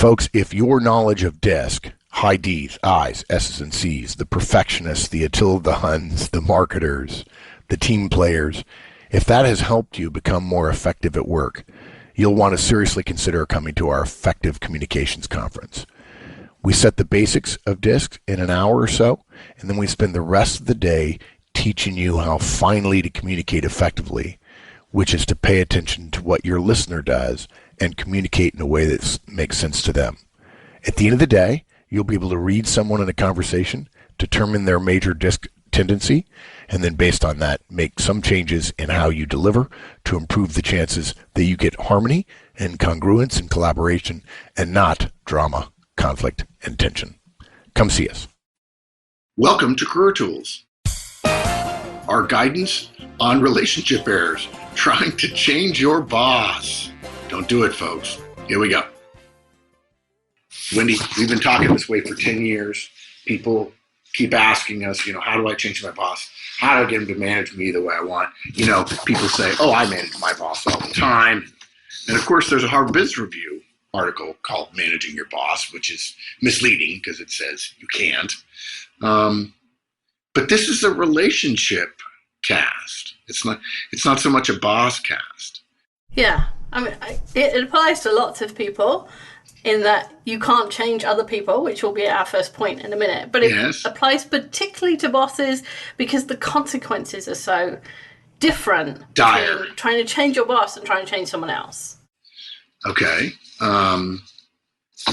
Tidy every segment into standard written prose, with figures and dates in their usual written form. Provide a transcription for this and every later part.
Folks, if your knowledge of DISC, high D's, I's, S's, and C's, the perfectionists, the Attila the Huns, the marketers, the team players, if that has helped you become more effective at work, you'll want to seriously consider coming to our Effective Communications Conference. We set the basics of DISC in an hour or so, and then we spend the rest of the day teaching you how finally to communicate effectively, which is to pay attention to what your listener does and communicate in a way that makes sense to them. At the end of the day, you'll be able to read someone in a conversation, determine their major DISC tendency, and then based on that, make some changes in how you deliver to improve the chances that you get harmony and congruence and collaboration and not drama, conflict, and tension. Come see us. Welcome to Career Tools, our guidance on relationship errors, trying to change your boss. Don't do it, folks. Here we go. Wendy, we've been talking this way for 10 years. People keep asking us, how do I change my boss? How do I get him to manage me the way I want? People say, oh, I manage my boss all the time. And of course, there's a Harvard Business Review article called Managing Your Boss, which is misleading because it says you can't. But this is a relationship cast. It's not so much a boss cast. Yeah, it applies to lots of people in that you can't change other people, which will be our first point in a minute. But it applies particularly to bosses because the consequences are so different. Dire. Between trying to change your boss and trying to change someone else. Okay. Well,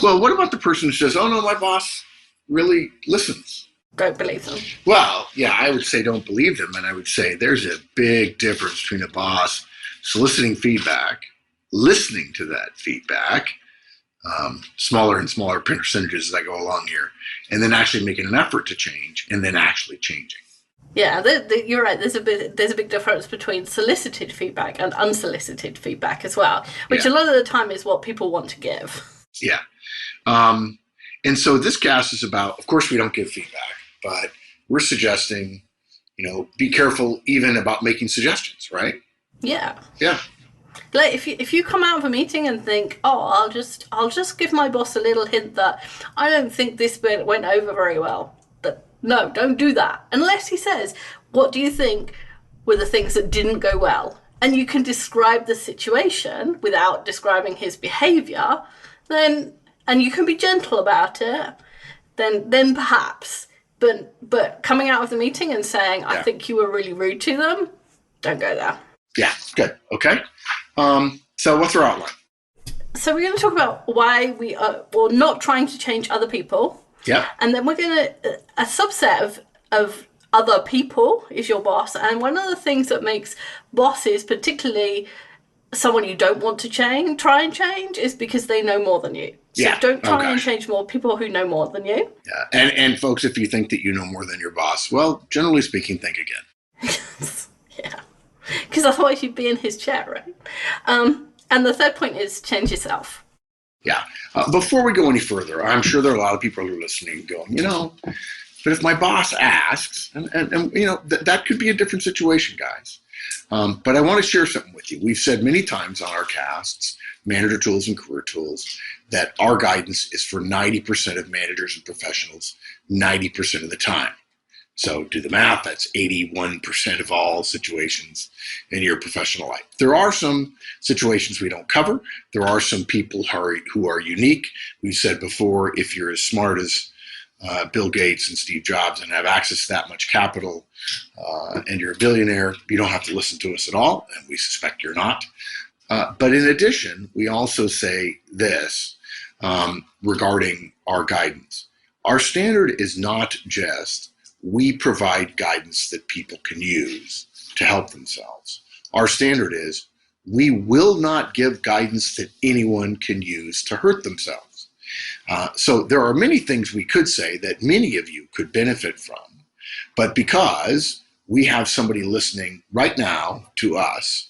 what about the person who says, oh no, my boss really listens? Don't believe them. Well, yeah, I would say don't believe them. And I would say there's a big difference between a boss soliciting feedback, listening to that feedback, smaller and smaller percentages as I go along here, and then actually making an effort to change and then actually changing. Yeah, you're right. There's a big difference between solicited feedback and unsolicited feedback as well, which a lot of the time is what people want to give. Yeah. And so this cast is about, of course, we don't give feedback, but we're suggesting, be careful even about making suggestions, right? Yeah. Yeah. Like if you come out of a meeting and think, oh, I'll just give my boss a little hint that I don't think this bit went over very well. No, don't do that. Unless he says, what do you think were the things that didn't go well? And you can describe the situation without describing his behavior, and you can be gentle about it, then perhaps. But coming out of the meeting and saying, I think you were really rude to them, don't go there. Yeah, good. Okay. So what's our outline? So we're going to talk about why we are not trying to change other people. Yeah. And then we're going to, a subset of other people is your boss. And one of the things that makes bosses, particularly someone you don't want to try and change, is because they know more than you. So don't try and change more people who know more than you. Yeah. And folks, if you think that you know more than your boss, well, generally speaking, think again. Yeah. Because otherwise you'd be in his chair, right? And the third point is change yourself. Yeah. Before we go any further, I'm sure there are a lot of people who are listening going, but if my boss asks, and that could be a different situation, guys. But I want to share something with you. We've said many times on our casts, Manager Tools and Career Tools, that our guidance is for 90% of managers and professionals 90% of the time. So do the math, that's 81% of all situations in your professional life. There are some situations we don't cover. There are some people who are unique. We've said before, if you're as smart as Bill Gates and Steve Jobs and have access to that much capital and you're a billionaire, you don't have to listen to us at all, and we suspect you're not. But in addition, we also say this regarding our guidance. Our standard is not just we provide guidance that people can use to help themselves. Our standard is we will not give guidance that anyone can use to hurt themselves. So there are many things we could say that many of you could benefit from, but because we have somebody listening right now to us,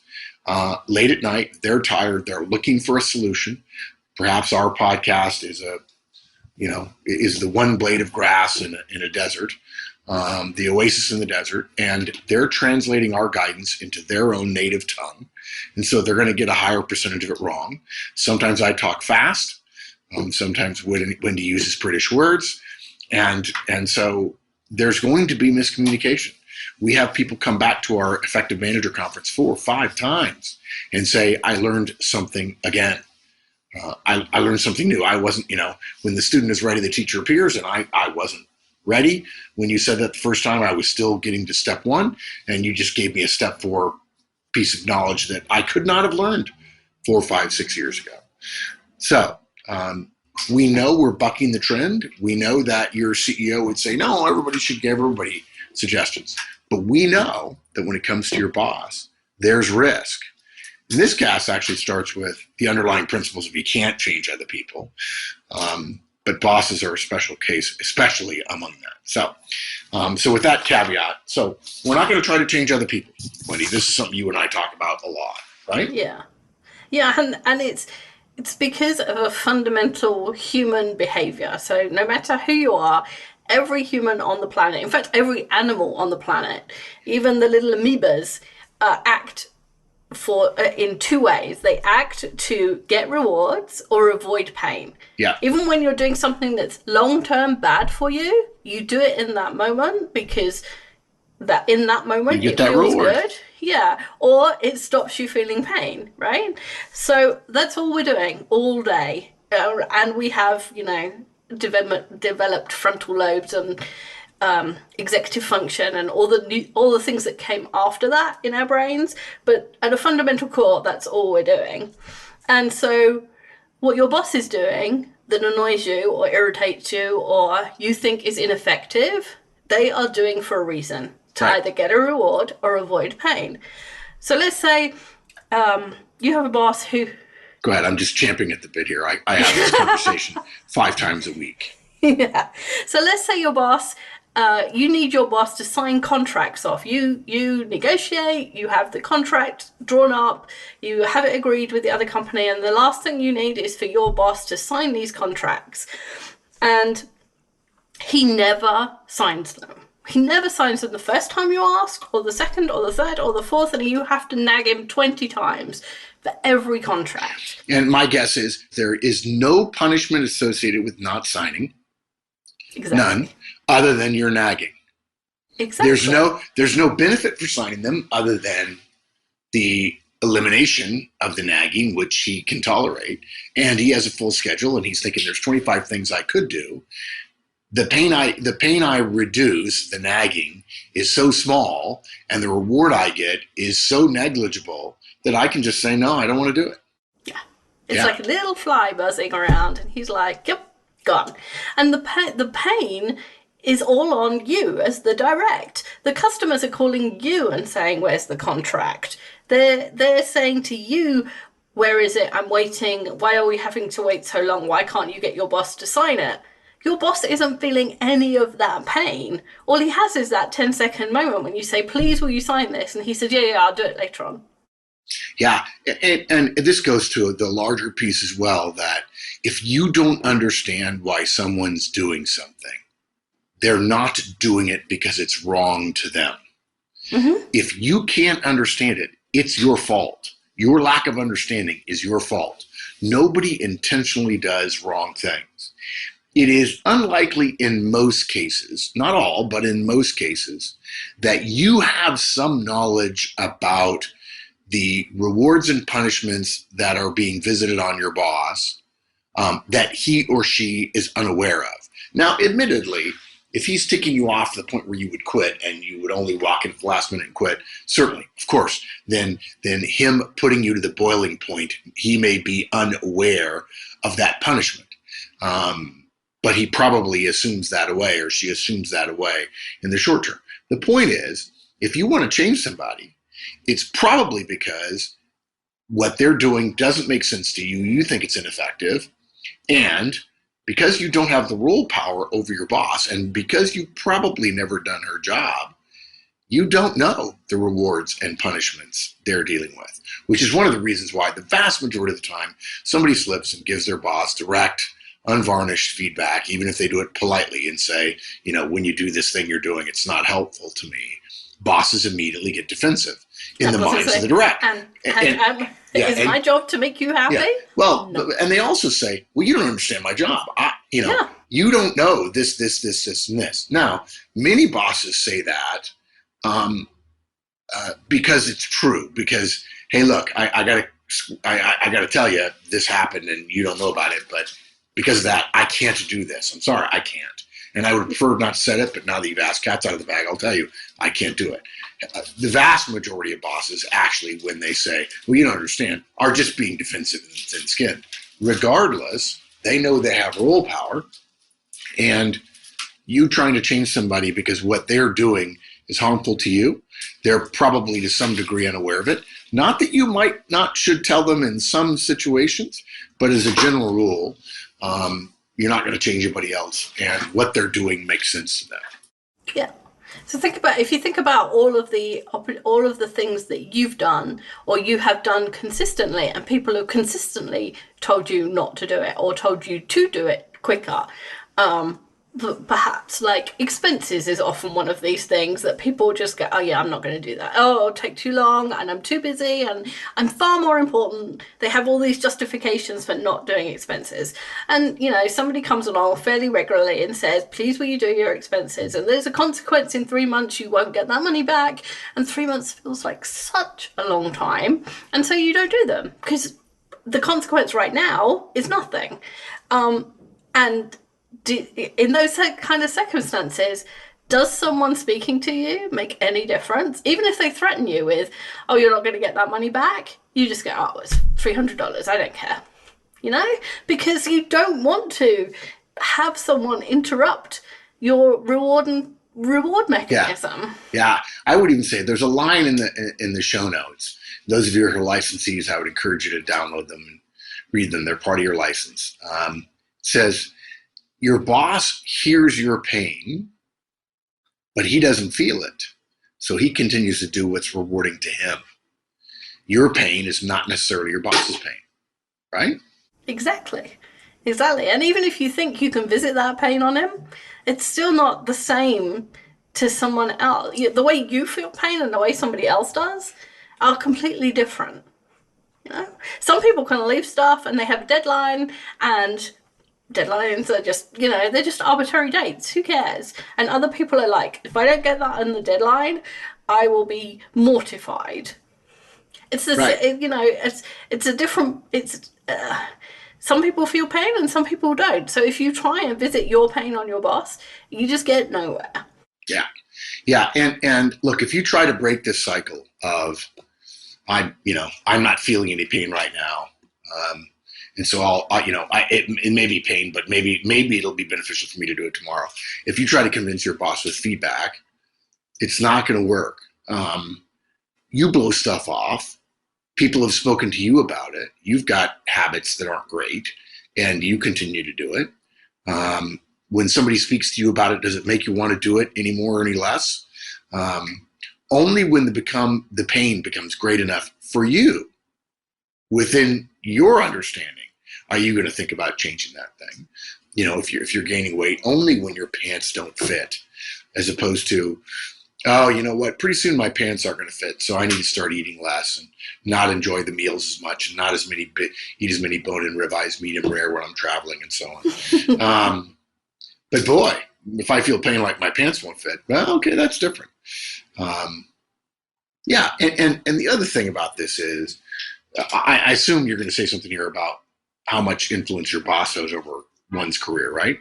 late at night, they're tired, they're looking for a solution. Perhaps our podcast is the one blade of grass in a desert. The oasis in the desert, and they're translating our guidance into their own native tongue. And so they're going to get a higher percentage of it wrong. Sometimes I talk fast. sometimes when to use his British words. And so there's going to be miscommunication. We have people come back to our Effective Manager Conference 4 or 5 times and say, I learned something again. I learned something new. I wasn't, when the student is ready, the teacher appears, and I wasn't ready. When you said that the first time, I was still getting to step 1, and you just gave me a step 4 piece of knowledge that I could not have learned 4, 5, 6 years ago. So we know we're bucking the trend. We know that your CEO would say, no, everybody should give everybody suggestions. But we know that when it comes to your boss, there's risk. And this cast actually starts with the underlying principles of you can't change other people. But bosses are a special case, especially among that. So with that caveat, so we're not going to try to change other people, Wendy. This is something you and I talk about a lot, right? Yeah. Yeah, and it's because of a fundamental human behavior. So no matter who you are, every human on the planet, in fact, every animal on the planet, even the little amoebas, act in 2 ways. They act to get rewards or avoid pain. Yeah. Even when you're doing something that's long-term bad for you, you do it in that moment because that in that moment it feels good. Yeah. Or it stops you feeling pain, right? So that's all we're doing all day. And we have, developed frontal lobes and executive function and all the things that came after that in our brains. But at a fundamental core, that's all we're doing. And so what your boss is doing that annoys you or irritates you or you think is ineffective, they are doing for a reason, to either get a reward or avoid pain. So let's say you have a boss who... Go ahead. I'm just champing at the bit here. I have this conversation 5 times a week. Yeah. So let's say your boss... you need your boss to sign contracts off. You negotiate, you have the contract drawn up, you have it agreed with the other company, and the last thing you need is for your boss to sign these contracts. And he never signs them. He never signs them the first time you ask, or the second, or the third, or the fourth, and you have to nag him 20 times for every contract. And my guess is there is no punishment associated with not signing. Exactly. None, other than your nagging. Exactly. There's no benefit for signing them other than the elimination of the nagging, which he can tolerate. And he has a full schedule, and he's thinking there's 25 things I could do. The pain I reduce, the nagging, is so small, and the reward I get is so negligible that I can just say, no, I don't want to do it. Yeah. It's like a little fly buzzing around, and he's like, yep, gone. And the pain is all on you as the direct. The customers are calling you and saying, where's the contract? They're saying to you, where is it? I'm waiting. Why are we having to wait so long? Why can't you get your boss to sign it? Your boss isn't feeling any of that pain. All he has is that 10-second moment when you say, please, will you sign this? And he said, yeah, I'll do it later on. Yeah, and this goes to the larger piece as well, that if you don't understand why someone's doing something, they're not doing it because it's wrong to them. Mm-hmm. If you can't understand it, it's your fault. Your lack of understanding is your fault. Nobody intentionally does wrong things. It is unlikely in most cases, not all, but in most cases, that you have some knowledge about the rewards and punishments that are being visited on your boss that he or she is unaware of. Now, admittedly, if he's ticking you off to the point where you would quit and you would only walk in at the last minute and quit, certainly, of course, then him putting you to the boiling point, he may be unaware of that punishment. But he probably assumes that away, or she assumes that away in the short term. The point is, if you want to change somebody, it's probably because what they're doing doesn't make sense to you, you think it's ineffective, and because you don't have the rule power over your boss, and because you've probably never done her job, you don't know the rewards and punishments they're dealing with, which is one of the reasons why the vast majority of the time somebody slips and gives their boss direct, unvarnished feedback, even if they do it politely and say, when you do this thing you're doing, it's not helpful to me. Bosses immediately get defensive in the minds of the direct. Yeah, Is my job to make you happy? Yeah. Well, no. and they also say, well, you don't understand my job. Yeah. You don't know this, and this. Now, many bosses say that because it's true. Because, hey, look, I gotta tell you, this happened and you don't know about it, but because of that, I can't do this. I'm sorry, I can't. And I would prefer not to say it, but now that you've asked, cat's out of the bag, I'll tell you, I can't do it. The vast majority of bosses actually, when they say, well, you don't understand, are just being defensive and thin-skinned. Regardless, they know they have role power, and you trying to change somebody because what they're doing is harmful to you, they're probably to some degree unaware of it. Not that you might not should tell them in some situations, but as a general rule, you're not going to change anybody else, and what they're doing makes sense to them. Yeah. So if you think about all of the things that you've done or you have done consistently, and people have consistently told you not to do it or told you to do it quicker. Perhaps like expenses is often one of these things that people just go, oh yeah, I'm not going to do that. Oh, it'll take too long and I'm too busy and I'm far more important. They have all these justifications for not doing expenses. And, somebody comes along fairly regularly and says, please will you do your expenses? And there's a consequence in 3 months, you won't get that money back. And 3 months feels like such a long time. And so you don't do them because the consequence right now is nothing. And in those kind of circumstances, does someone speaking to you make any difference? Even if they threaten you with, oh, you're not going to get that money back, you just go, oh, it's $300, I don't care. Because you don't want to have someone interrupt your reward mechanism. Yeah. I would even say there's a line in the show notes. Those of you who are licensees, I would encourage you to download them and read them. They're part of your license. It says, your boss hears your pain, but he doesn't feel it. So he continues to do what's rewarding to him. Your pain is not necessarily your boss's pain, right? Exactly. And even if you think you can visit that pain on him, it's still not the same to someone else. The way you feel pain and the way somebody else does are completely different. Some people can leave stuff and they have a deadline, and deadlines are just, they're just arbitrary dates. Who cares? And other people are like, if I don't get that on the deadline, I will be mortified. It's this, right. It's a different. Some people feel pain and some people don't. So if you try and visit your pain on your boss, you just get nowhere. Yeah. And look, if you try to break this cycle of, I'm not feeling any pain right now. And so it may be pain, but maybe it'll be beneficial for me to do it tomorrow. If you try to convince your boss with feedback, it's not going to work. You blow stuff off. People have spoken to you about it. You've got habits that aren't great, and you continue to do it. When somebody speaks to you about it, does it make you want to do it any more or any less? Only when the pain becomes great enough for you, within your understanding, are you going to think about changing that thing? If you're gaining weight, only when your pants don't fit, as opposed to, oh, you know what? Pretty soon my pants aren't going to fit, so I need to start eating less and not enjoy the meals as much, and not eat as many bone-in ribeyes, medium rare when I'm traveling, and so on. But boy, if I feel pain like my pants won't fit, well, okay, that's different. Yeah, and the other thing about this is, I assume you're going to say something here about how much influence your boss has over one's career, right?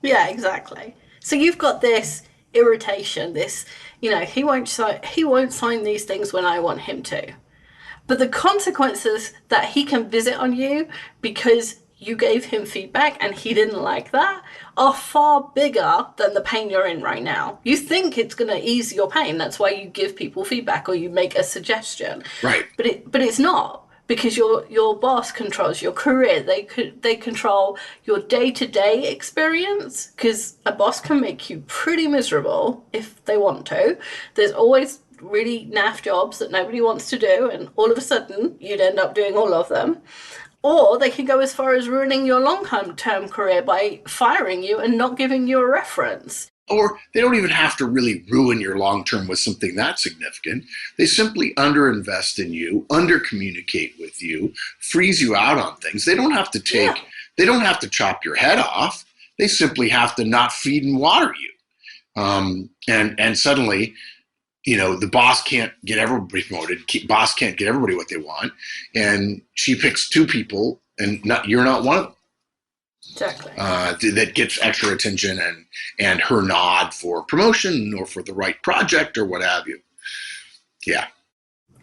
Yeah, exactly. So you've got this irritation, this, he won't sign these things when I want him to. But the consequences that he can visit on you because you gave him feedback and he didn't like that are far bigger than the pain you're in right now. You think it's going to ease your pain. That's why you give people feedback or you make a suggestion. Right. But it's not. Because your boss controls your career, they control your day-to-day experience. Because a boss can make you pretty miserable if they want to. There's always really naff jobs that nobody wants to do, and all of a sudden you'd end up doing all of them. Or they can go as far as ruining your long-term career by firing you and not giving you a reference. Or they don't even have to really ruin your long term with something that significant. They simply underinvest in you, undercommunicate with you, freeze you out on things. They don't have to they don't have to chop your head off. They simply have to not feed and water you. And suddenly, the boss can't get everybody promoted. Boss can't get everybody what they want. And she picks two people and you're not one of them. Exactly. That gets extra attention and her nod for promotion or for the right project or what have you. Yeah.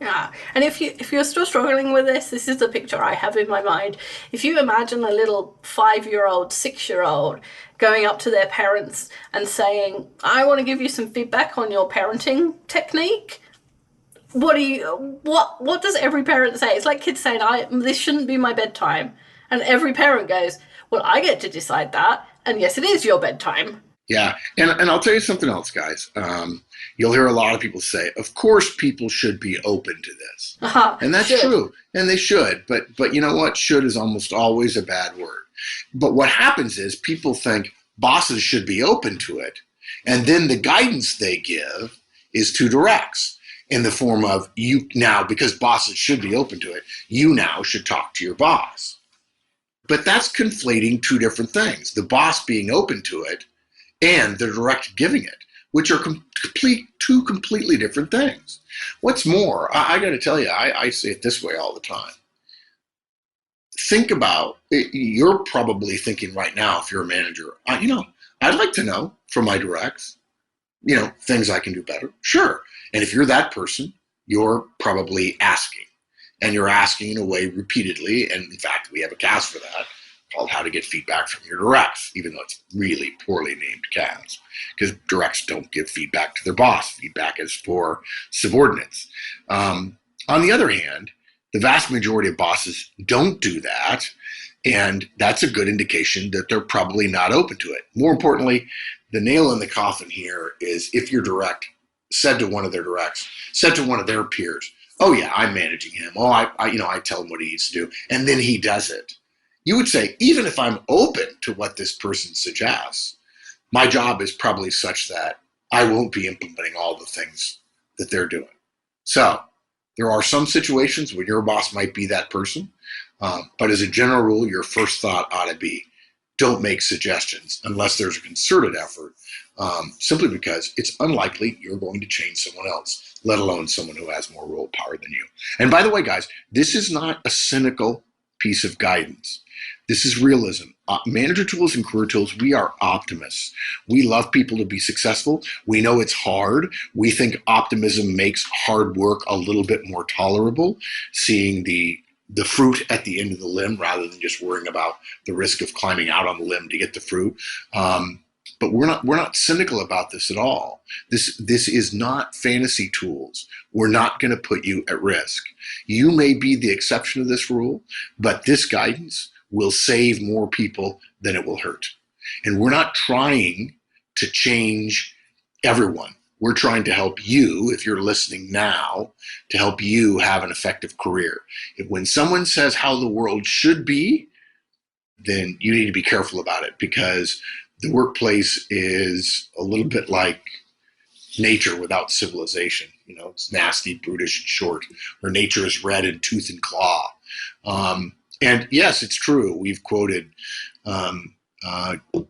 Yeah, and if you're still struggling with this is the picture I have in my mind. If you imagine a little 5-year-old, 6-year-old going up to their parents and saying, "I want to give you some feedback on your parenting technique." What does every parent say? It's like kids saying, "This shouldn't be my bedtime," and every parent goes, "Well, I get to decide that, and yes, it is your bedtime." Yeah, and I'll tell you something else, guys. You'll hear a lot of people say, "Of course, people should be open to this," and that's true, and they should. But you know what? Should is almost always a bad word. But what happens is people think bosses should be open to it, and then the guidance they give is too directs in the form of, you now, because bosses should be open to it, you now should talk to your boss. But that's conflating two different things: the boss being open to it and the direct giving it, which are two completely different things. What's more, I got to tell you, I say it this way all the time. Think about it. You're probably thinking right now, if you're a manager, I'd like to know from my directs, things I can do better. Sure. And if you're that person, you're probably asking. And you're asking in a way repeatedly. And in fact, we have a cast for that called How to Get Feedback from Your Directs, even though it's really poorly named cast, because directs don't give feedback to their boss. Feedback is for subordinates. On the other hand, the vast majority of bosses don't do that. And that's a good indication that they're probably not open to it. More importantly, the nail in the coffin here is if your direct said to one of their directs, said to one of their peers, "Oh yeah, I'm managing him. Oh, I tell him what he needs to do," and then he does it. You would say, even if I'm open to what this person suggests, my job is probably such that I won't be implementing all the things that they're doing. So there are some situations where your boss might be that person, but as a general rule, your first thought ought to be, don't make suggestions unless there's a concerted effort, simply because it's unlikely you're going to change someone else, let alone someone who has more role power than you. And by the way, guys, this is not a cynical piece of guidance. This is realism. Manager tools and career tools, we are optimists. We love people to be successful. We know it's hard. We think optimism makes hard work a little bit more tolerable, seeing the fruit at the end of the limb rather than just worrying about the risk of climbing out on the limb to get the fruit. But we're not cynical about this at all. This is not fantasy tools. We're not going to put you at risk. You may be the exception to this rule, but this guidance will save more people than it will hurt. And we're not trying to change everyone. We're trying to help you, if you're listening now, to help you have an effective career. When someone says how the world should be, then you need to be careful about it, because the workplace is a little bit like nature without civilization. It's nasty, brutish, and short, or nature is red in tooth and claw. And yes, it's true. We've quoted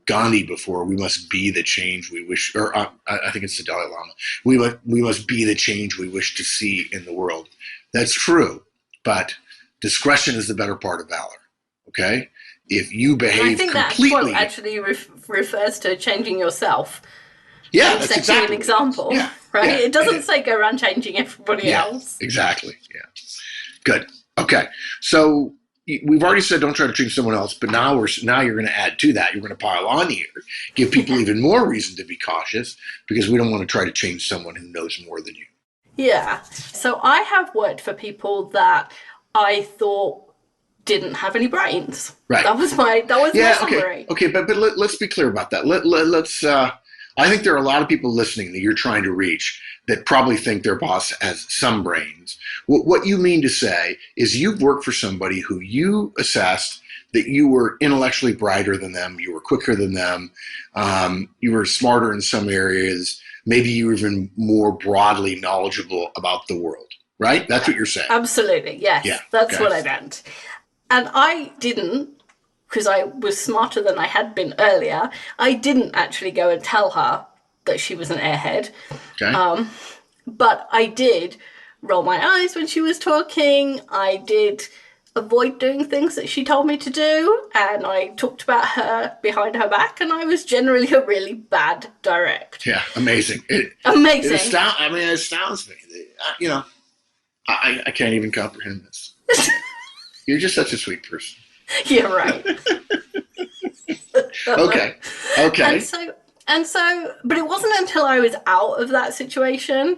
Gandhi before. We must be the change we wish, or I think it's the Dalai Lama. We must be the change we wish to see in the world. That's true, but discretion is the better part of valor. Okay, if you behave completely, I think that quote actually refers to changing yourself. Yeah, that's exactly an example. Yeah, right. Yeah, it doesn't say go around changing everybody else. Exactly. Yeah. Good. Okay. So we've already said don't try to change someone else, but now you're going to add to that. You're going to pile on here, give people even more reason to be cautious, because we don't want to try to change someone who knows more than you. Yeah. So I have worked for people that I thought didn't have any brains. Right. That was my summary. Okay. But let's be clear about that. Let's. I think there are a lot of people listening that you're trying to reach that probably think their boss has some brains. What you mean to say is you've worked for somebody who you assessed that you were intellectually brighter than them, you were quicker than them, you were smarter in some areas, maybe you were even more broadly knowledgeable about the world, right? That's what you're saying. Absolutely, yes. Yeah, That's okay. what I meant. And I didn't, because I was smarter than I had been earlier, I didn't actually go and tell her that she was an airhead. Okay. But I did roll my eyes when she was talking. I did avoid doing things that she told me to do. And I talked about her behind her back. And I was generally a really bad direct. Yeah, amazing. Amazing. It astounds me. You know, I can't even comprehend this. You're just such a sweet person. You're right. Okay. And so, but it wasn't until I was out of that situation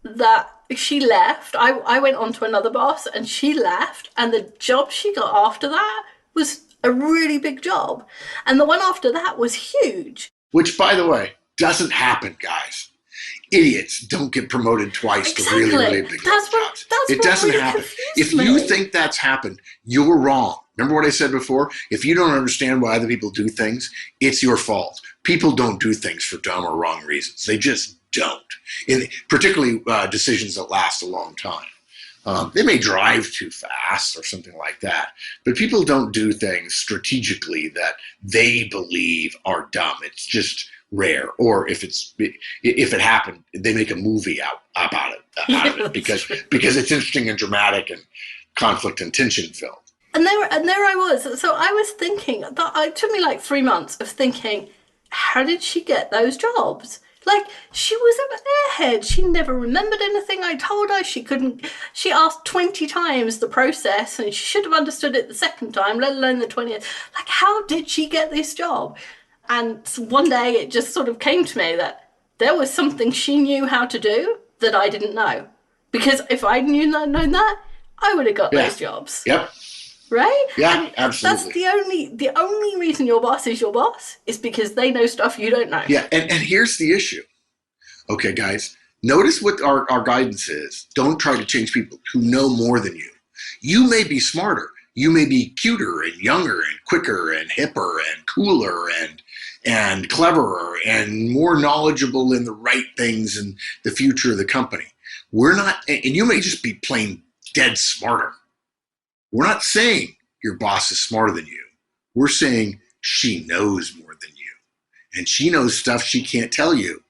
that she left. I went on to another boss and she left, and the job she got after that was a really big job. And the one after that was huge. Which, by the way, doesn't happen, guys. Idiots don't get promoted twice to really, really big jobs. It doesn't happen. If you think that's happened, you're wrong. Remember what I said before? If you don't understand why other people do things, it's your fault. People don't do things for dumb or wrong reasons. They just don't. Particularly decisions that last a long time. They may drive too fast or something like that, but people don't do things strategically that they believe are dumb. It's just rare. Or if it happened, they make a movie out of it because it's interesting and dramatic and conflict and tension filled. And there I was. So I was thinking that it took me like 3 months of thinking, how did she get those jobs? Like, she was an airhead. She never remembered anything I told her. She asked 20 times the process, and she should have understood it the second time, let alone the 20th. Like, how did she get this job? And one day it just sort of came to me that there was something she knew how to do that I didn't know. Because if I known that, I would have got those jobs. Yep. Right? Yeah, and absolutely. That's the only reason your boss is your boss is because they know stuff you don't know. Yeah, and here's the issue. Okay, guys, notice what our guidance is. Don't try to change people who know more than you. You may be smarter. You may be cuter and younger and quicker and hipper and cooler and cleverer and more knowledgeable in the right things in the future of the company. We're not, and you may just be plain dead smarter. We're not saying your boss is smarter than you. We're saying she knows more than you. And she knows stuff she can't tell you.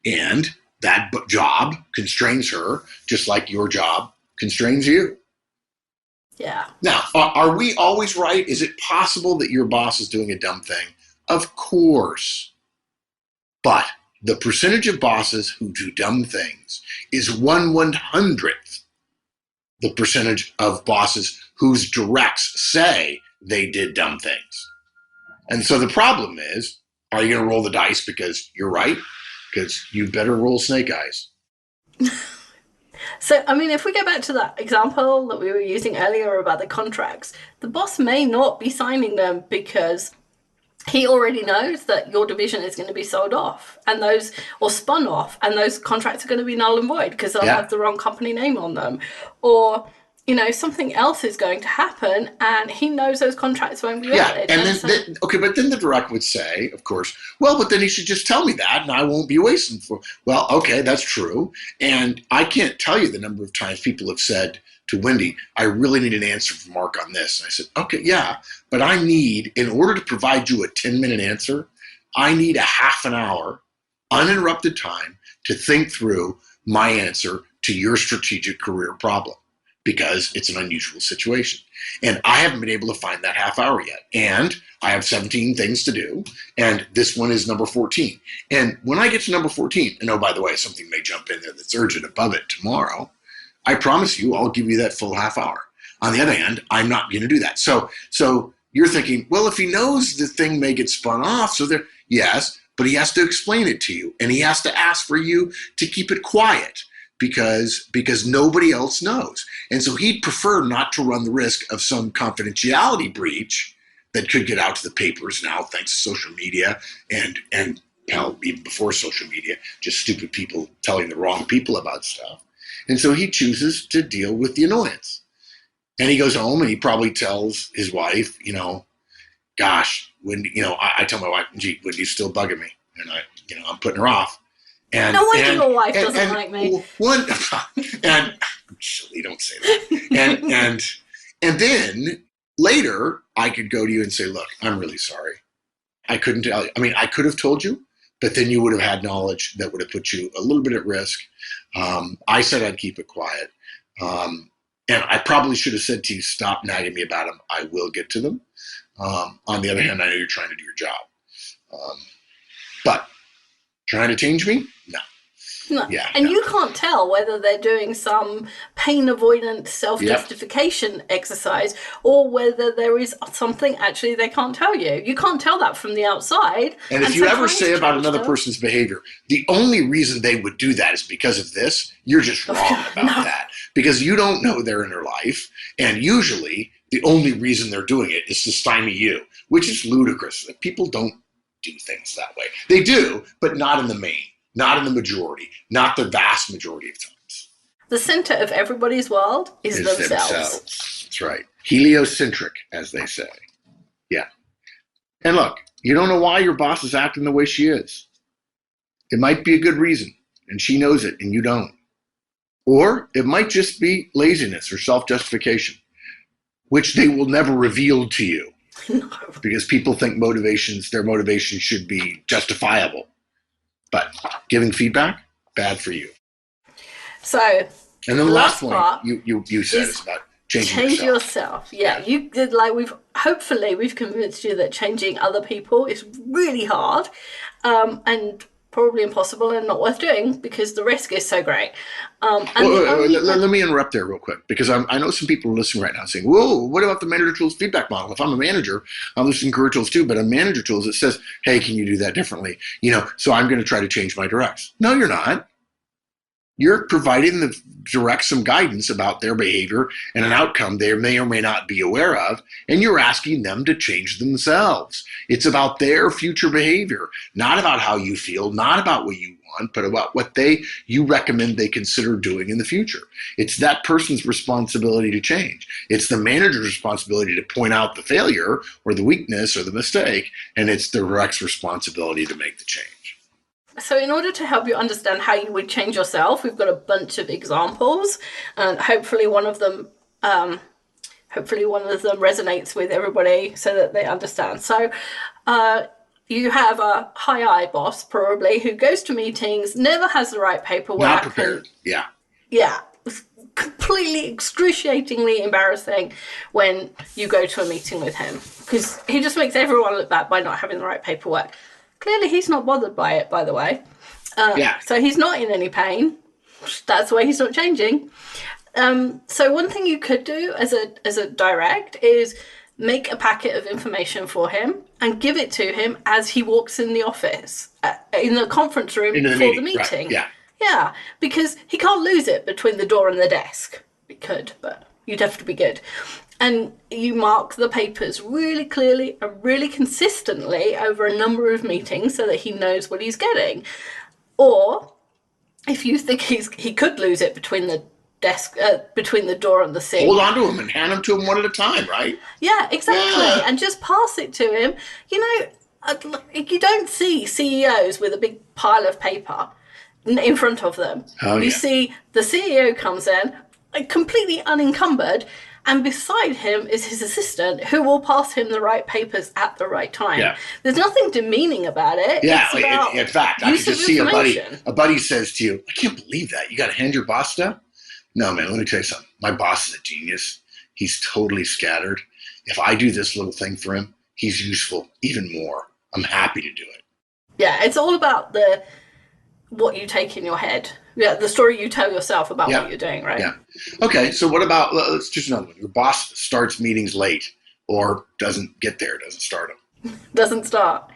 And that job constrains her, just like your job constrains you. Yeah. Now, are we always right? Is it possible that your boss is doing a dumb thing? Of course. But the percentage of bosses who do dumb things is 1/100th the percentage of bosses whose directs say they did dumb things. And so the problem is, are you going to roll the dice because you're right? Because you better roll snake eyes. So, I mean, if we go back to that example that we were using earlier about the contracts, the boss may not be signing them because he already knows that your division is going to be sold off and or spun off, and those contracts are going to be null and void because they'll have the wrong company name on them. Or, something else is going to happen and he knows those contracts won't be valid. And but then the direct would say, of course, well, but then he should just tell me that and I won't be wasting well, okay, that's true. And I can't tell you the number of times people have said to Wendy, I really need an answer from Mark on this. And I said, okay, yeah, but in order to provide you a 10-minute answer, I need a half an hour, uninterrupted time to think through my answer to your strategic career problem, because it's an unusual situation. And I haven't been able to find that half hour yet. And I have 17 things to do. And this one is number 14. And when I get to number 14, and oh, by the way, something may jump in there that's urgent above it tomorrow, I promise you I'll give you that full half hour. On the other hand, I'm not going to do that. So you're thinking, well, if he knows the thing may get spun off, yes, but he has to explain it to you. And he has to ask for you to keep it quiet. Because nobody else knows. And so he'd prefer not to run the risk of some confidentiality breach that could get out to the papers now, thanks to social media and even before social media, just stupid people telling the wrong people about stuff. And so he chooses to deal with the annoyance. And he goes home and he probably tells his wife, gosh, I tell my wife, gee, when you still bugging me? And I'm putting her off. And no wonder your wife doesn't like me. And silly, don't say that. And then later I could go to you and say, look, I'm really sorry. I couldn't tell you. I mean, I could have told you, but then you would have had knowledge that would have put you a little bit at risk. I said I'd keep it quiet. And I probably should have said to you, stop nagging me about them. I will get to them. On the other hand, I know you're trying to do your job. But trying to change me? No. No. Yeah, and you can't tell whether they're doing some pain avoidant self-justification exercise or whether there is something actually they can't tell you. You can't tell that from the outside. And if you ever say about another person's behavior, the only reason they would do that is because of this, you're just wrong about that. Because you don't know their inner life. And usually the only reason they're doing it is to stymie you, which is ludicrous. People don't do things that way. They do, but not in the main. Not in the majority, not the vast majority of times. The center of everybody's world is themselves. That's right. Heliocentric, as they say. Yeah. And look, you don't know why your boss is acting the way she is. It might be a good reason, and she knows it, and you don't. Or it might just be laziness or self-justification, which they will never reveal to you. No. Because people think their motivations should be justifiable. But giving feedback, bad for you. So, and then the last point you said is about changing yourself. Yeah, you did. Like we've convinced you that changing other people is really hard, and probably impossible and not worth doing because the risk is so great. Let me interrupt there real quick because I know some people are listening right now saying, whoa, what about the manager tools feedback model? If I'm a manager, I'm listening to career tools too, but a manager tools, it says, hey, can you do that differently? So I'm going to try to change my directs. No, you're not. You're providing the directs some guidance about their behavior and an outcome they may or may not be aware of, and you're asking them to change themselves. It's about their future behavior, not about how you feel, not about what you want, but about what you recommend they consider doing in the future. It's that person's responsibility to change. It's the manager's responsibility to point out the failure or the weakness or the mistake, and it's the direct's responsibility to make the change. So in order to help you understand how you would change yourself, we've got a bunch of examples, and hopefully one of them resonates with everybody so that they understand. So you have a high I boss probably who goes to meetings, never has the right paperwork. Not prepared. Yeah. Yeah. It's completely excruciatingly embarrassing when you go to a meeting with him because he just makes everyone look bad by not having the right paperwork. Clearly, he's not bothered by it, by the way. So he's not in any pain. That's why he's not changing. So one thing you could do as a direct is make a packet of information for him and give it to him as he walks in the office, in the conference room before the meeting. Right. Yeah, because he can't lose it between the door and the desk. He could, but you'd have to be good. And you mark the papers really clearly and really consistently over a number of meetings so that he knows what he's getting. Or if you think he could lose it between the desk, between the door and the seat, hold on to him and hand them to him one at a time, right? Yeah, exactly. Yeah. And just pass it to him. You don't see CEOs with a big pile of paper in front of them. You see the CEO comes in completely unencumbered, and beside him is his assistant who will pass him the right papers at the right time. Yeah. There's nothing demeaning about it. Yeah, in fact, I could just see a buddy says to you, I can't believe that. You got to hand your boss stuff? No, man, let me tell you something. My boss is a genius. He's totally scattered. If I do this little thing for him, he's useful even more. I'm happy to do it. Yeah, it's all about what you take in your head. Yeah, the story you tell yourself about what you're doing, right? Yeah. Okay, so what about, let's just another one. Your boss starts meetings late or doesn't get there, doesn't start them. Doesn't start.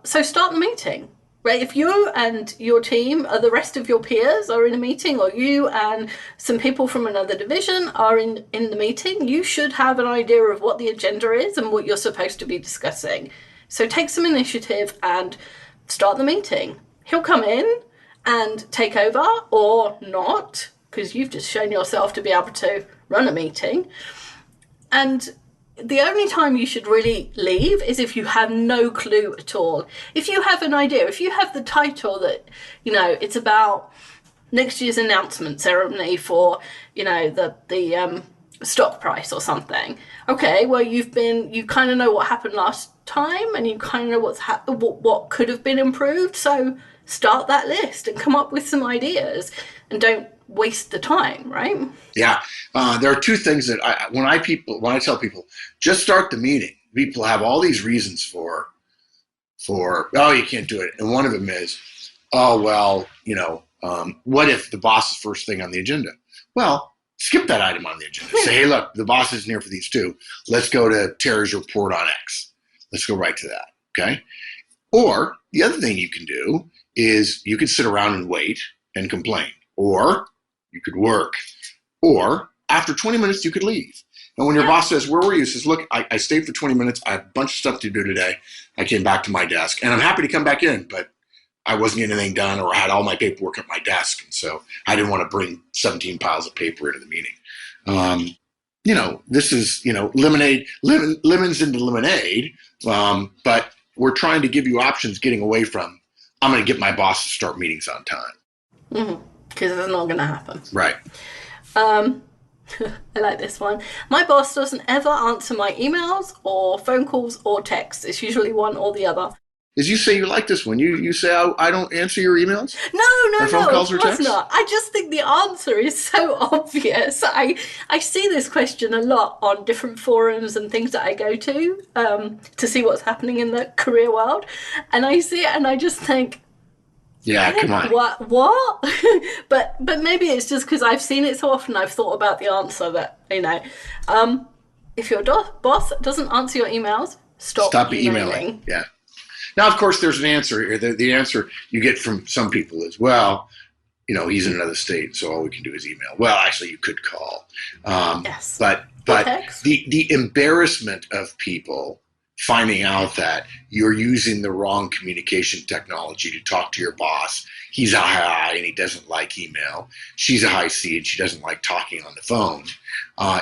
So start the meeting, right? If you and your team, or the rest of your peers are in a meeting, or you and some people from another division are in the meeting, you should have an idea of what the agenda is and what you're supposed to be discussing. So take some initiative and start the meeting. He'll come in and take over or not, because you've just shown yourself to be able to run a meeting. And the only time you should really leave is if you have no clue at all. If you have an idea, if you have the title that, it's about next year's announcement ceremony for, the stock price or something. Okay, well, you kind of know what happened last time, and you kind of know what could have been improved. So start that list and come up with some ideas, and don't waste the time, right? Yeah, there are two things that when I tell people just start the meeting, people have all these reasons for you can't do it, and one of them is, what if the boss is first thing on the agenda? Well, skip that item on the agenda. Say, hey, look, the boss isn't here for these two. Let's go to Terry's report on X. Let's go right to that, okay? Or the other thing you can do is you could sit around and wait and complain, or you could work, or after 20 minutes you could leave. And when your boss says, where were you? Says, look, I stayed for 20 minutes. I have a bunch of stuff to do today. I came back to my desk, and I'm happy to come back in, but I wasn't getting anything done, or I had all my paperwork at my desk, and so I didn't want to bring 17 piles of paper into the meeting. This is, lemons into lemonade, but we're trying to give you options getting away from, I'm going to get my boss to start meetings on time. Because it's not going to happen. Right. I like this one. My boss doesn't ever answer my emails or phone calls or texts. It's usually one or the other. As you say, you like this one. You say, I don't answer your emails? No, phone calls or texts? Not. I just think the answer is so obvious. I see this question a lot on different forums and things that I go to see what's happening in the career world. And I see it and I just think, yeah, come on. What? but maybe it's just because I've seen it so often, I've thought about the answer that, if your boss doesn't answer your emails, stop emailing. Yeah. Now, of course, there's an answer here. The answer you get from some people is, he's in another state, so all we can do is email. Well, actually, you could call. Yes. But the embarrassment of people finding out that you're using the wrong communication technology to talk to your boss. He's a high I and he doesn't like email. She's a high C and she doesn't like talking on the phone,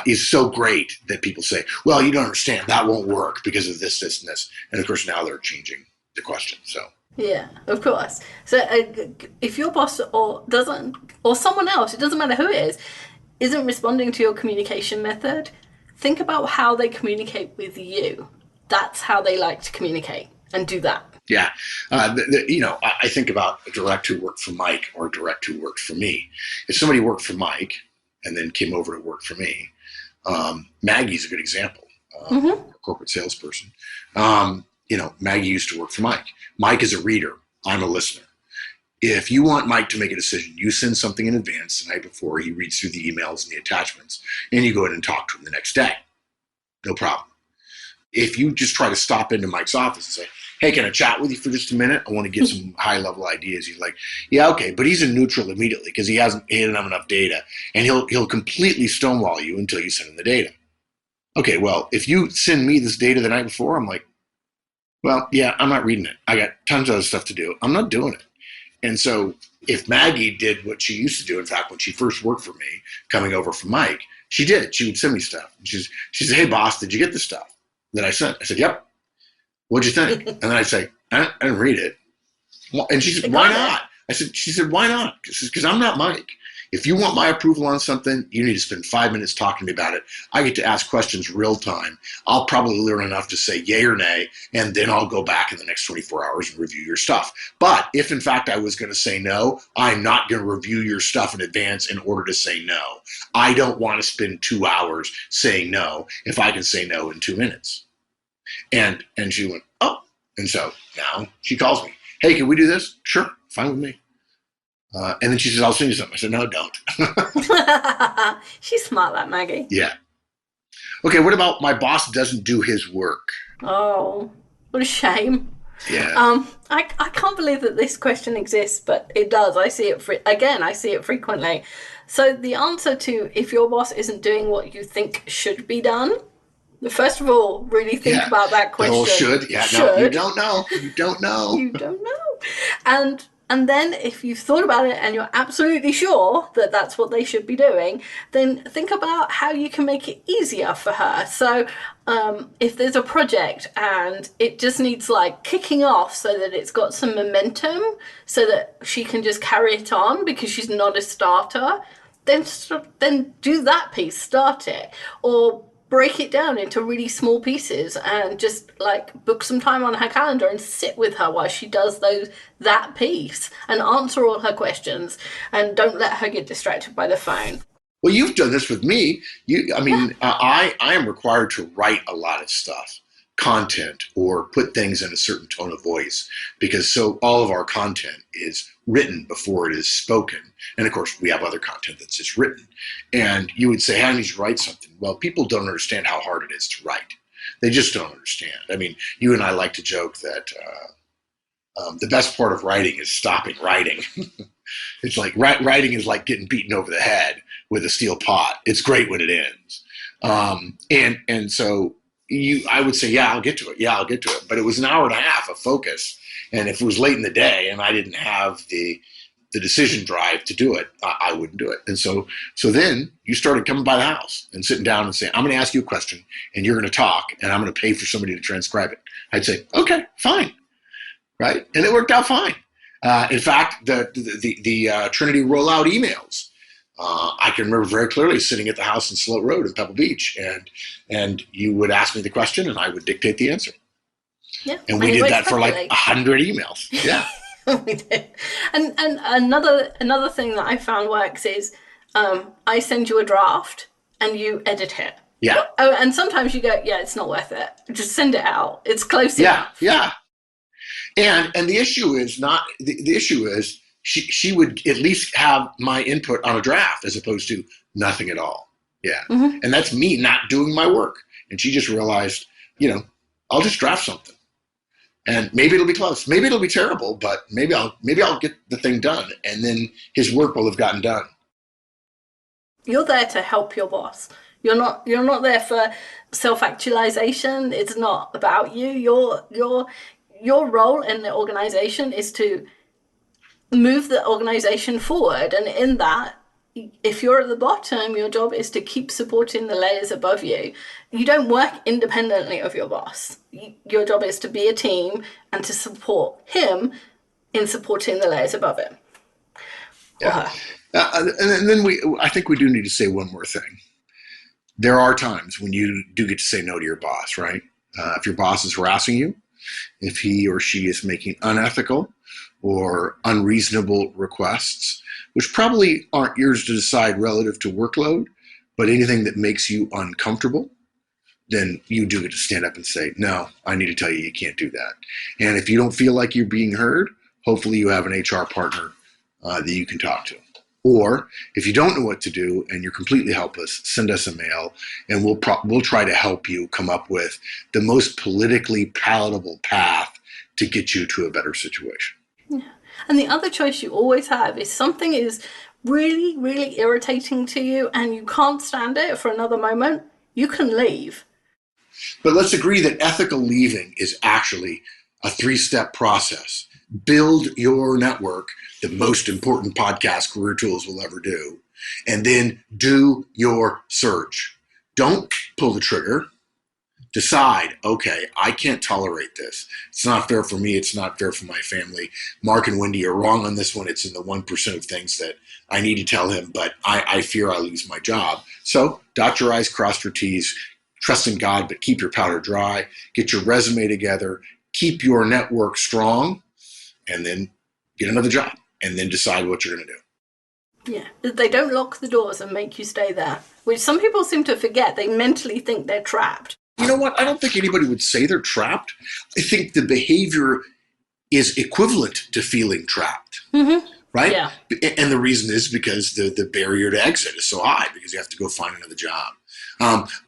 is so great that people say, well, you don't understand. That won't work because of this, and this. And, of course, now they're changing the question. So yeah, of course. So if your boss or someone else, it doesn't matter who it is, isn't responding to your communication method, think about how they communicate with you. That's how they like to communicate, and do that. Yeah. I think about a direct who worked for Mike or a direct who worked for me. If somebody worked for Mike and then came over to work for me, Maggie's a good example, a corporate salesperson. Maggie used to work for Mike. Mike is a reader. I'm a listener. If you want Mike to make a decision, you send something in advance the night before. He reads through the emails and the attachments, and you go in and talk to him the next day. No problem. If you just try to stop into Mike's office and say, hey, can I chat with you for just a minute? I want to get some high-level ideas. He's like, yeah, okay, but he's in neutral immediately because he doesn't have enough data, and he'll completely stonewall you until you send him the data. Okay, well, if you send me this data the night before, I'm like, well, yeah, I'm not reading it. I got tons of other stuff to do. I'm not doing it. And so if Maggie did what she used to do, in fact, when she first worked for me, coming over from Mike, she did. She would send me stuff. She said, hey, boss, did you get the stuff that I sent? I said, yep. What'd you think? And then I say, I didn't read it. And she said, why not? She said, why not? Because I'm not Mike. If you want my approval on something, you need to spend 5 minutes talking to me about it. I get to ask questions real time. I'll probably learn enough to say yay or nay, and then I'll go back in the next 24 hours and review your stuff. But if, in fact, I was going to say no, I'm not going to review your stuff in advance in order to say no. I don't want to spend 2 hours saying no if I can say no in 2 minutes. And she went, oh. And so now she calls me. Hey, can we do this? Sure, fine with me. And then she says, I'll send you something. I said, no, don't. She's smart, that Maggie. Yeah. Okay, what about my boss doesn't do his work? Oh, what a shame. Yeah. I can't believe that this question exists, but it does. I see it I see it frequently. So the answer to if your boss isn't doing what you think should be done, first of all, really think about that question. The whole should. Yeah, should. No, you don't know. You don't know. You don't know. And And then if you've thought about it and you're absolutely sure that that's what they should be doing, then think about how you can make it easier for her. So if there's a project and it just needs like kicking off so that it's got some momentum so that she can just carry it on because she's not a starter, then do that piece, start it. Or break it down into really small pieces and just like book some time on her calendar and sit with her while she does that piece and answer all her questions, and don't let her get distracted by the phone. Well, you've done this with me. I am required to write a lot of stuff, content, or put things in a certain tone of voice, because so all of our content is written before it is spoken. And of course, we have other content that's just written. And you would say, "How do you write something?" Well, people don't understand how hard it is to write. They just don't understand. I mean, you and I like to joke that the best part of writing is stopping writing. It's like writing is like getting beaten over the head with a steel pot. It's great when it ends. And so I would say, yeah, I'll get to it. Yeah, I'll get to it. But it was an hour and a half of focus. And if it was late in the day and I didn't have the decision drive to do it, I wouldn't do it. And so then you started coming by the house and sitting down and saying, "I'm going to ask you a question and you're going to talk and I'm going to pay for somebody to transcribe it." I'd say, "Okay, fine." Right? And it worked out fine. In fact, the Trinity rollout emails, I can remember very clearly sitting at the house in Sloat Road in Pebble Beach, and you would ask me the question and I would dictate the answer. Yeah, and we did that for like 100 emails. Yeah. We did. And another thing that I found works is I send you a draft and you edit it. Yeah. Oh, and sometimes you go, "Yeah, it's not worth it. Just send it out. It's close enough." Yeah. And the issue is not the issue is she would at least have my input on a draft as opposed to nothing at all. Yeah. Mm-hmm. And that's me not doing my work. And she just realized, I'll just draft something. And maybe it'll be close. Maybe it'll be terrible, but maybe I'll get the thing done, and then his work will have gotten done. You're there to help your boss. You're not there for self-actualization. It's not about you. Your role in the organization is to move the organization forward, and in that, if you're at the bottom, your job is to keep supporting the layers above you. You don't work independently of your boss. Your job is to be a team and to support him in supporting the layers above him. Yeah. And then I think we do need to say one more thing. There are times when you do get to say no to your boss, right? If your boss is harassing you, if he or she is making unethical or unreasonable requests, which probably aren't yours to decide relative to workload, but anything that makes you uncomfortable, then you do get to stand up and say, "No, I need to tell you can't do that." And if you don't feel like you're being heard, hopefully you have an HR partner that you can talk to. Or if you don't know what to do and you're completely helpless, send us a mail and we'll try to help you come up with the most politically palatable path to get you to a better situation. Yeah. And the other choice you always have is something is really, really irritating to you and you can't stand it for another moment, you can leave. But let's agree that ethical leaving is actually a 3-step process. Build your network, the most important podcast Career Tools will ever do, and then do your search. Don't pull the trigger. Decide, okay, I can't tolerate this. It's not fair for me. It's not fair for my family. Mark and Wendy are wrong on this one. It's in the 1% of things that I need to tell him, but I fear I'll lose my job. So dot your I's, cross your T's, trust in God, but keep your powder dry. Get your resume together. Keep your network strong, and then get another job, and then decide what you're going to do. Yeah, they don't lock the doors and make you stay there, which some people seem to forget. They mentally think they're trapped. You know what? I don't think anybody would say they're trapped. I think the behavior is equivalent to feeling trapped, right? Yeah. And the reason is because the barrier to exit is so high because you have to go find another job.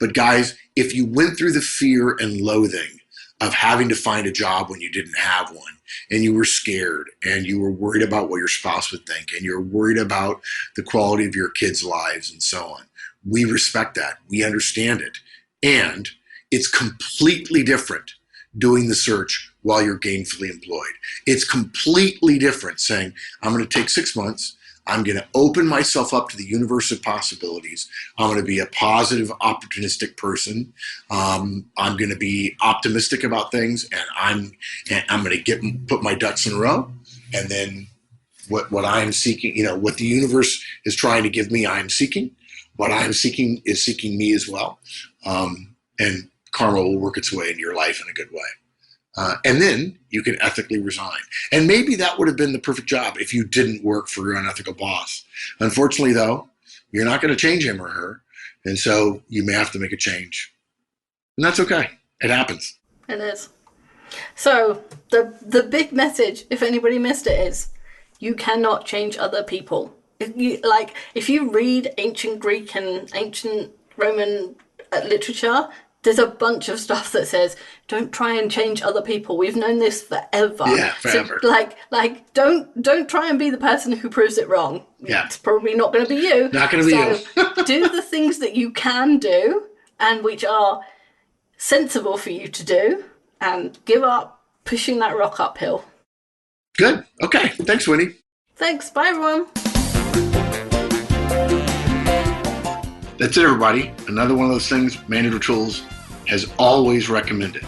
But guys, if you went through the fear and loathing of having to find a job when you didn't have one, and you were scared, and you were worried about what your spouse would think, and you're worried about the quality of your kids' lives and so on, we respect that. We understand it. And it's completely different doing the search while you're gainfully employed. It's completely different saying, I'm going to take 6 months. I'm going to open myself up to the universe of possibilities. I'm going to be a positive, opportunistic person. I'm going to be optimistic about things, and I'm going to put my ducks in a row. And then what I'm seeking, what the universe is trying to give me, I'm seeking. What I'm seeking is seeking me as well. And karma will work its way into your life in a good way. And then you can ethically resign. And maybe that would have been the perfect job if you didn't work for your unethical boss. Unfortunately, though, you're not going to change him or her. And so you may have to make a change. And that's okay. It happens. It is. So the big message, if anybody missed it, is you cannot change other people. If you read ancient Greek and ancient Roman literature, there's a bunch of stuff that says, don't try and change other people. We've known this forever. Yeah, forever. So, don't try and be the person who proves it wrong. Yeah. It's probably not going to be you. Not going to be you. Do the things that you can do and which are sensible for you to do, and give up pushing that rock uphill. Good. Okay. Thanks, Winnie. Thanks. Bye, everyone. That's it, everybody. Another one of those things Manager Tools has always recommended.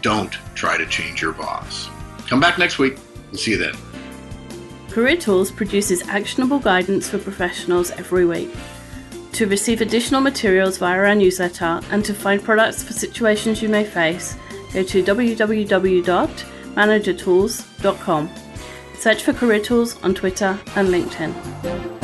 Don't try to change your boss. Come back next week. We'll see you then. Career Tools produces actionable guidance for professionals every week. To receive additional materials via our newsletter and to find products for situations you may face, go to www.managertools.com. Search for Career Tools on Twitter and LinkedIn.